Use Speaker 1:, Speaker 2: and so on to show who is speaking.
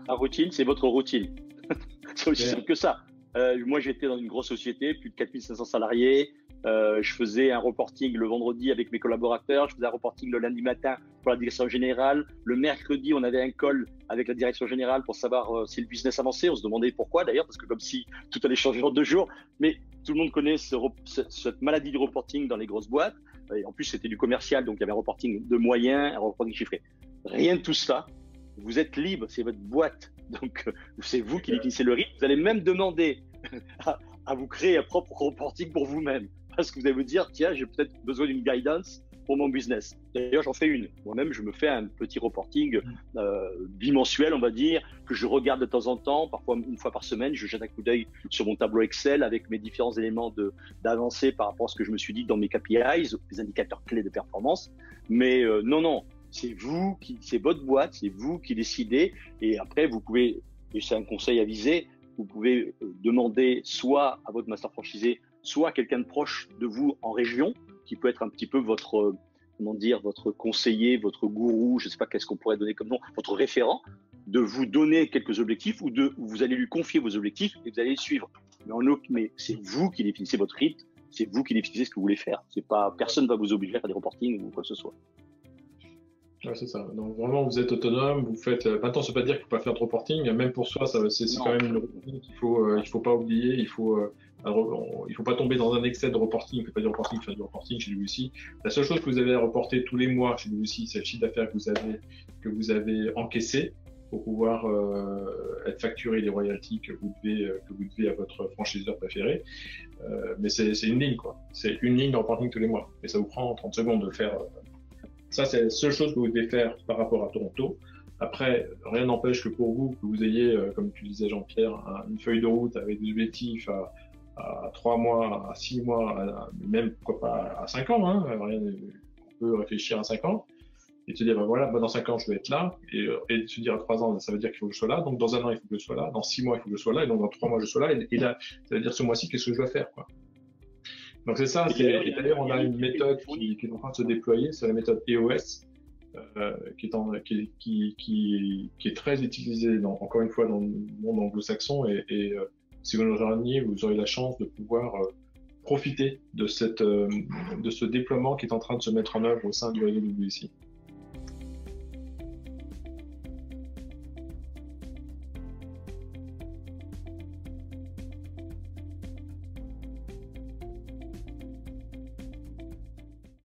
Speaker 1: La routine, c'est votre routine. C'est aussi simple que ça. Moi, j'étais dans une grosse société, plus de 4500 salariés. Je faisais un reporting le vendredi avec mes collaborateurs. Je faisais un reporting le lundi matin pour la direction générale. Le mercredi, on avait un call avec la direction générale pour savoir si le business avançait. On se demandait pourquoi d'ailleurs, parce que comme si tout allait changer en 2 jours. Mais tout le monde connaît cette maladie du reporting dans les grosses boîtes. Et en plus, c'était du commercial, donc il y avait un reporting de moyens, un reporting chiffré. Rien de tout ça. Vous êtes libre, c'est votre boîte. Donc, c'est vous qui définissez le rythme. Vous allez même demander à vous créer un propre reporting pour vous-même. Parce que vous allez vous dire, tiens, j'ai peut-être besoin d'une guidance pour mon business. D'ailleurs, j'en fais une. Moi-même, je me fais un petit reporting bimensuel, on va dire, que je regarde de temps en temps, parfois une fois par semaine. Je jette un coup d'œil sur mon tableau Excel avec mes différents éléments d'avancée par rapport à ce que je me suis dit dans mes KPIs, les indicateurs clés de performance. Mais non, c'est votre boîte, c'est vous qui décidez. Et après, vous pouvez, et c'est un conseil avisé, vous pouvez demander soit à votre master franchisé, soit à quelqu'un de proche de vous en région, qui peut être un petit peu votre, votre conseiller, votre gourou, je ne sais pas qu'est-ce qu'on pourrait donner comme nom, votre référent, de vous donner quelques objectifs ou vous allez lui confier vos objectifs et vous allez les suivre. Mais c'est vous qui définissez votre rythme, c'est vous qui définissez ce que vous voulez faire. C'est pas, personne ne va vous obliger à faire des reportings ou quoi que ce soit.
Speaker 2: Ouais, c'est ça. Donc vraiment, vous êtes autonome, vous faites. Maintenant, ça veut pas dire qu'il faut pas faire de reporting. Même pour soi, c'est quand même une routine qu'il faut pas oublier. Il faut pas tomber dans un excès de reporting. Il ne fait pas du reporting, il fait du reporting chez lui aussi. La seule chose que vous avez à reporter tous les mois chez lui aussi, c'est le chiffre d'affaires que vous avez encaissé pour pouvoir être facturé les royalties que vous devez à votre franchiseur préféré. Mais c'est une ligne, quoi. C'est une ligne de reporting tous les mois. Et ça vous prend 30 secondes de le faire. Ça, c'est la seule chose que vous devez faire par rapport à Toronto. Après, rien n'empêche que pour vous, que vous ayez, comme tu disais Jean-Pierre, une feuille de route avec des objectifs à 3 mois, à 6 mois, même pourquoi pas à 5 ans. Hein, on peut réfléchir à 5 ans et se dire, ben voilà, dans 5 ans, je vais être là. Et se dire à 3 ans, ça veut dire qu'il faut que je sois là. Donc dans 1 an, il faut que je sois là. Dans 6 mois, il faut que je sois là. Et donc dans 3 mois, je sois là. Et là, ça veut dire ce mois-ci, qu'est-ce que je dois faire, quoi. Donc c'est ça. Et d'ailleurs, on a une méthode qui est en train de se déployer, c'est la méthode EOS, qui est très utilisée encore une fois dans le monde anglo-saxon. Et si vous nous rejoignez, vous aurez la chance de pouvoir profiter de ce déploiement qui est en train de se mettre en œuvre au sein du IWC.